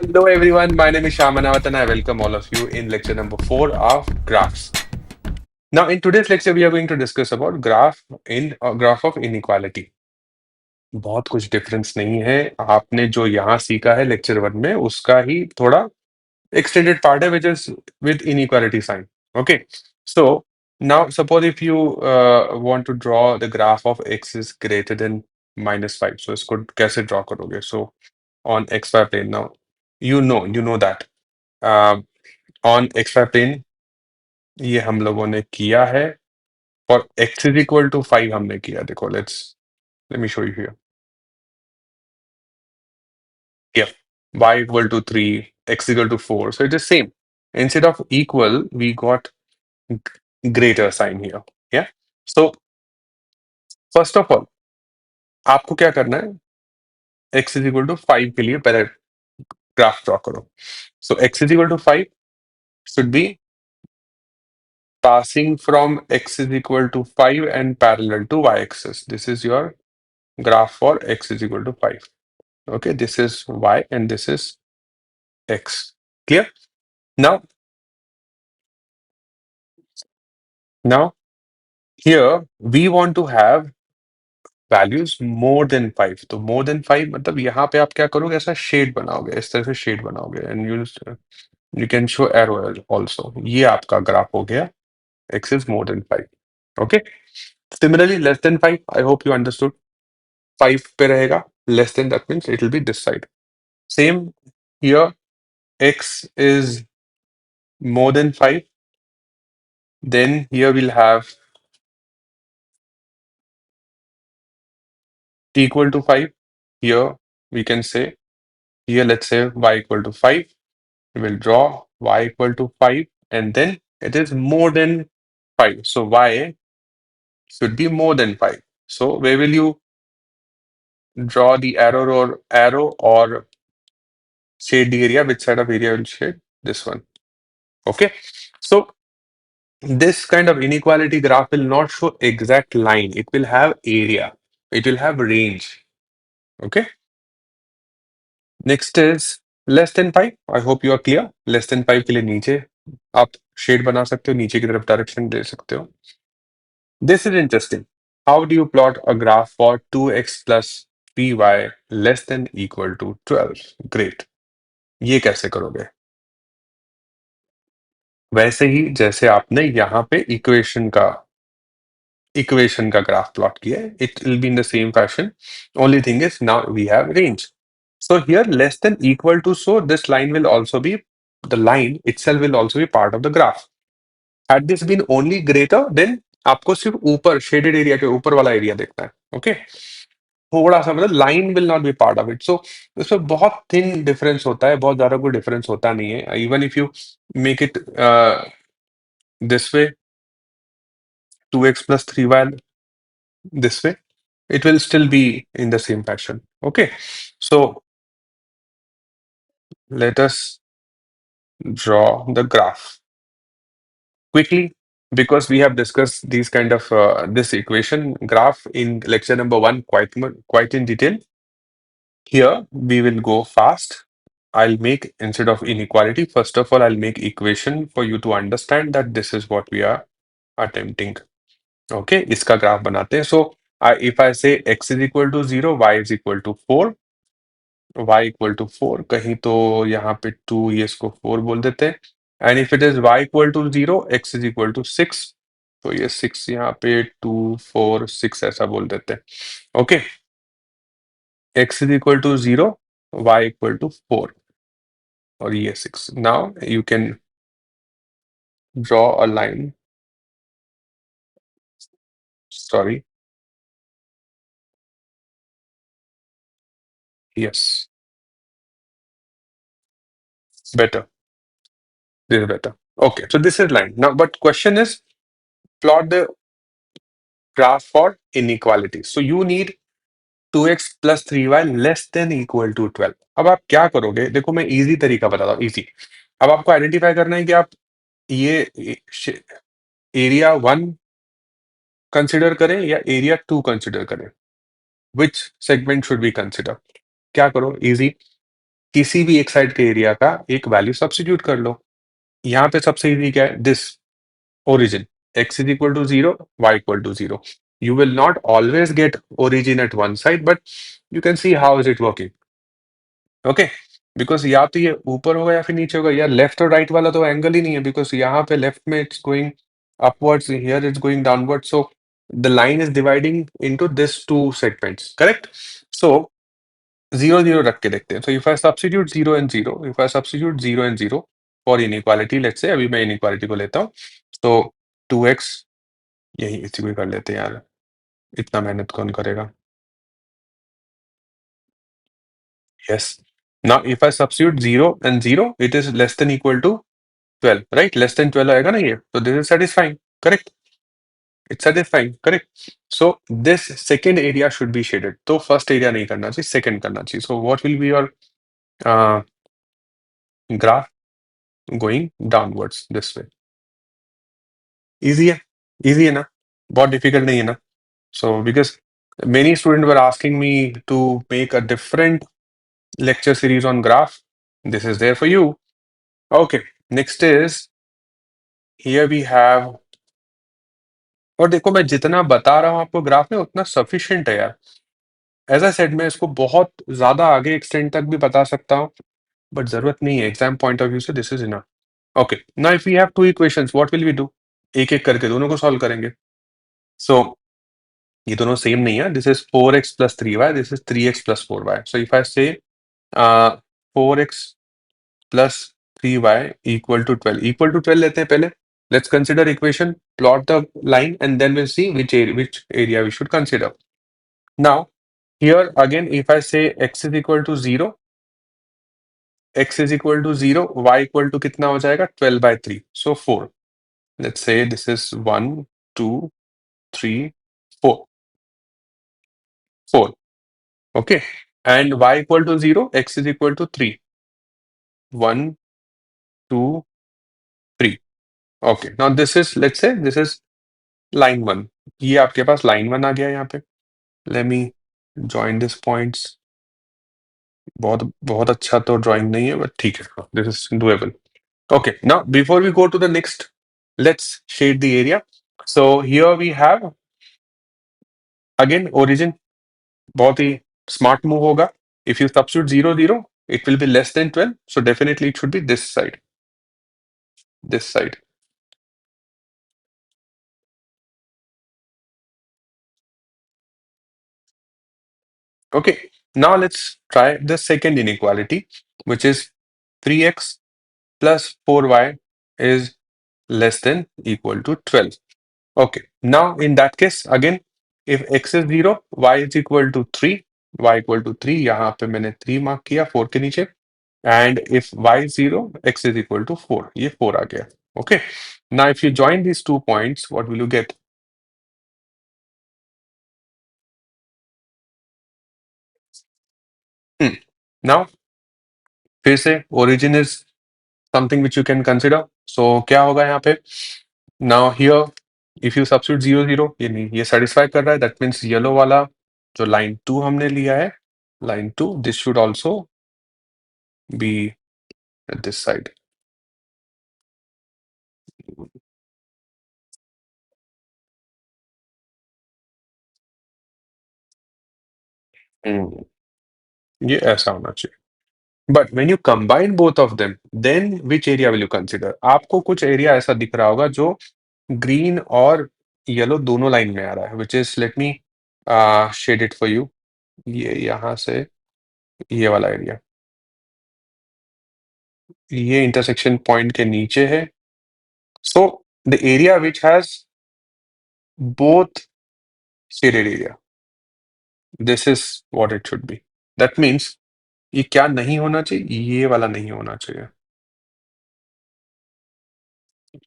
Hello everyone, my name is Shamanawat and I welcome all of you in lecture number 4 of graphs. Now in today's lecture we are going to discuss about graph of inequality. बहुत कुछ difference नहीं है आपने जो यहाँ सीखा है lecture 1 में उसका ही थोड़ा extended part है which is with inequality sign. Okay, so now suppose if you want to draw the graph of x is greater than -5, so इसको कैसे draw करोगे? So on xy plane now you know that on extra plane ये हम लोगों ने किया है और x इज इक्वल टू 5 हमने किया देखो let me show you here yeah y equal to 3 x equal to 4 so it is same instead of equal we got greater sign here yeah so first of all आपको क्या करना है x is equal to 5 के लिए पहले graph draw करो so x is equal to 5 should be passing from x is equal to 5 and parallel to y-axis. This is your graph for x is equal to 5. Okay, this is y and this is x. Clear? Now, now here we want to have values more than 5. तो more than 5 मतलब यहाँ पे आप क्या करोगे ऐसा shade बनाओगे इस तरह से शेड बनाओगे and you can show arrow also. ये आपका ग्राफ हो गया x is more than 5. Okay. Similarly, less than 5. I hope you understood. 5 पे रहेगा less than that means it will be this side. Same here. X is more than 5. Then here we'll have t equal to 5. Here we can say, here let's say y equal to 5. We will draw y equal to 5 and then it is more than 5. So y should be more than 5. So where will you draw the arrow or shade the area? Which side of area will shade? This one. Okay. So this kind of inequality graph will not show exact line. It will have area. It will have range. Okay. Next is less than 5. I hope you are clear. Less than 5 के लिए नीचे आप shade बना सकते हो नीचे की तरफ डायरेक्शन दे सकते हो. This is interesting. How do you plot a graph for 2x plus py less than equal to 12? Great. ये कैसे करोगे? वैसे ही जैसे आपने यहाँ पे इक्वेशन का ग्राफ प्लॉट किया है. It will be in the same fashion. Only thing is now we have range. So here less than equal to, so this line will also be, the line itself will also be part of the graph. Had this been only greater, then आपको सिर्फ ऊपर shaded area के ऊपर वाला area देखना है. Okay थोड़ा सा मतलब line will not be part of it. So इसमें बहुत थिन डिफरेंस होता है, बहुत ज्यादा कोई डिफरेंस होता नहीं है. Even if you make it this way 2x plus 3y this way, it will still be in the same fashion. Okay, so let us draw the graph quickly because we have discussed these kind of this equation graph in lecture number 1 quite in detail. Here we will go fast. I'll make, instead of inequality, first of all I'll make equation for you to understand that this is what we are attempting. Okay, इसका graph बनाते हैं. So if I say x is equal to 0, y is equal to 4, y equal to 4, कहीं तो यहाँ पे 2, ये इसको 4 बोल देते हैं. And if it is y equal to 0, x is equal to 6, तो ये 6 यहाँ पे 2, 4, 6 ऐसा बोल देते हैं. Okay, x is equal to 0, y equal to 4 और ये 6. Now you can draw a line. Sorry. Yes, better. This is better. Okay, so this is line. Now, but question is plot the graph for inequality. So you need 2x plus 3y less than equal to 12. अब आप क्या करोगे? देखो मैं easy तरीका बताता हूँ. Easy. अब आपको आइडेंटिफाई करना है कि आप ये एरिया 1 कंसिडर करें या एरिया 2 कंसिडर करें. विच सेगमेंट शुड बी कंसिडर? क्या करो? इजी. किसी भी एक साइड के एरिया का एक वैल्यू सब्स्टिट्यूट कर लो। यहाँ पे सबसे इजी क्या है, this origin x is equal to 0, y equal to 0. You will not always get origin at one side, but you can see how is it working. Okay, because या तो ये ऊपर होगा या फिर नीचे होगा, या लेफ्ट और राइट वाला तो एंगल ही नहीं है, बिकॉज यहाँ पे लेफ्ट में it's going upwards, here it's going downwards, so the line is dividing into this two segments, correct? So 0 0 रख के देखते हैं. So if I substitute 0 and 0, if I substitute 0 and 0 for inequality, let's say अभी मैं inequality को लेता हूँ, तो 2x, यही इसी को ही कर लेते हैं यार, इतना मेहनत कौन करेगा. Yes. Now if I substitute 0 and 0, it is less than equal to 12, right? Less than 12 आएगा ना ये, so this is satisfying, correct? It's satisfying, correct? So this second area should be shaded. तो first area नहीं करना चाहिए, second करना चाहिए. So what will be your uh, graph going downwards this way? Easy है, easy है ना, बहुत difficult नहीं है ना. So because many students were asking me to make a different lecture series on graph, this is there for you. Okay, next is here we have, और देखो मैं जितना बता रहा हूँ आपको ग्राफ में उतना सफिशिएंट है यार. एज अ सेड मैं इसको बहुत ज्यादा आगे एक्सटेंड तक भी बता सकता हूँ, बट जरूरत नहीं है एग्जाम पॉइंट ऑफ व्यू से. This is enough. Okay, now if we have two equations, what will we do? एक एक करके दोनों को सॉल्व करेंगे. सो ये दोनों सेम नहीं है. This is 4x plus 3y, this is 3x plus 4y. So if I से 4x plus 3y equal to 12, equal to 12 लेते हैं पहले. Let's consider equation, plot the line, and then we'll see which area we should consider. Now, here again, if I say x is equal to 0, x is equal to 0, y equal to कितना हो जाएगा? 12 by 3. So 4. Let's say this is 1, 2, 3, 4. 4. Okay. And y equal to 0, x is equal to 3. 1, 2, 3. Okay. Now this is, let's say, this is line 1. ये आपके पास line 1 आ गया यहाँ पे. Let me join these points. बहुत बहुत अच्छा तो ड्राइंग नहीं है, बट ठीक है, this is doable. Okay, now before we go to the next, let's shade the area. So here we have again origin. बहुत ही स्मार्ट मूव होगा. If you substitute 0 0, it will be less than 12, so definitely it should be this side, this side. Okay, now let's try the second inequality, which is 3x plus 4y is less than equal to 12. Okay, now in that case, again, if x is 0, y is equal to 3, y equal to 3, यहाँ पे मैंने 3 mark किया 4 के नीचे, and if y is 0, x is equal to 4, ये 4 आ गया. Okay, now if you join these 2 points, what will you get? Now, फिर से origin is something which you can consider. So क्या होगा यहाँ पे? Now here, if you substitute 0 0, ये नहीं, ये satisfy कर रहा है. That means yellow वाला जो line 2 हमने लिया है, line 2, this should also be at this side. ये ऐसा होना चाहिए. But when you combine both of them, then which area will you consider? आपको कुछ एरिया ऐसा दिख रहा होगा जो ग्रीन और येलो दोनों लाइन में आ रहा है, which is, let me shade it for you. ये यहाँ से ये वाला एरिया, ये इंटरसेक्शन पॉइंट के नीचे है. So the area which has both shaded area, this is what it should be. That means ये क्या नहीं होना चाहिए? ये वाला नहीं होना चाहिए.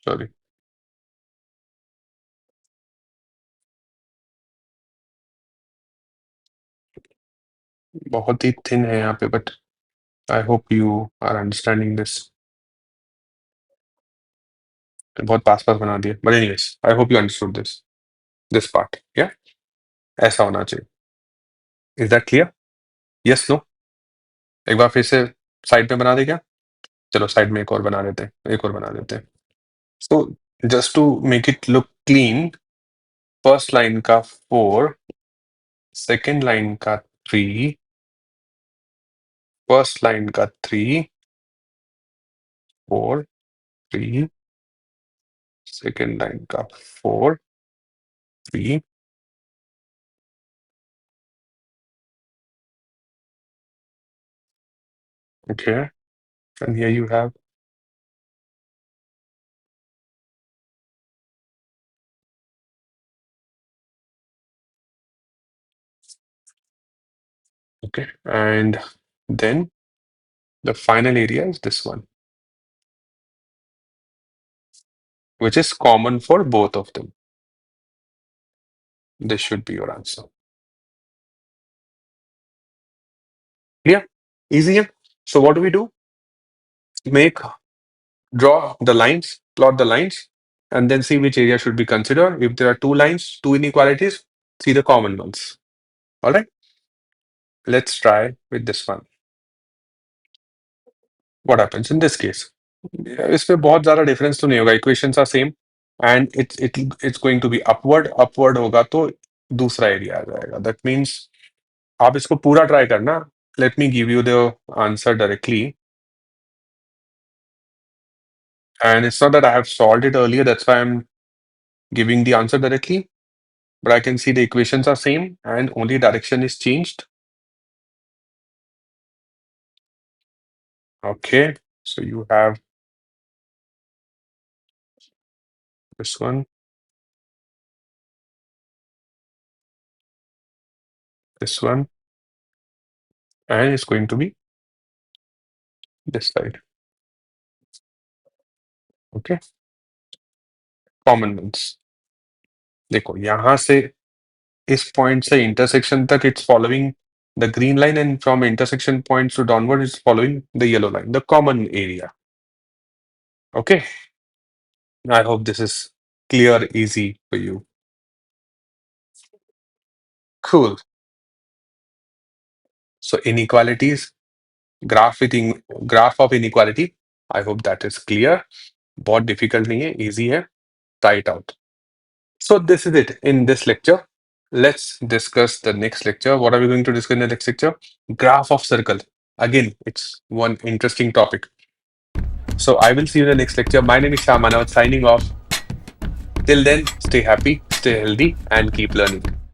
सॉरी. बहुत ही थिन है यहाँ पे, but I hope you are understanding this. बहुत पास पास बना दिया, but anyways I hope you understood this part. या ऐसा होना चाहिए. Is that clear? Yes, no? एक बार फिर से साइड में बना दे क्या? चलो साइड में एक और बना देते हैं, एक और बना देते हैं. So just to make it look clean, first line का 4, सेकेंड लाइन का 3, फर्स्ट लाइन का 3, 4, 3, सेकेंड लाइन का 4, 3. Okay, and here you have. Okay, and then the final area is this one, which is common for both of them. This should be your answer. Clear? Easy. Yeah? So what do we do? Draw the lines, plot the lines, and then see which area should be considered. If there are two lines, two inequalities, see the common ones. All right. Let's try with this one. What happens in this case? इसमें बहुत ज़्यादा difference तो नहीं होगा. Equations are same, and it's going to be upward होगा तो दूसरा area आ जाएगा. That means आप इसको पूरा try करना. Let me give you the answer directly. And it's not that I have solved it earlier, that's why I'm giving the answer directly. But I can see the equations are same and only direction is changed. Okay, so you have this one, this one, and it's going to be this side. Okay, common ones. देखो यहाँ से इस point से intersection तक it's following the green line, and from intersection points to downward it's following the yellow line, the common area. Okay, I hope this is clear, easy for you. Cool. So inequalities, graph of inequality. I hope that is clear. बहुत difficult नहीं है, easy है. Try it out. So this is it in this lecture. Let's discuss the next lecture. What are we going to discuss in the next lecture? Graph of circle. Again, it's one interesting topic. So I will see you in the next lecture. My name is Shah Manavat signing off. Till then, stay happy, stay healthy, and keep learning.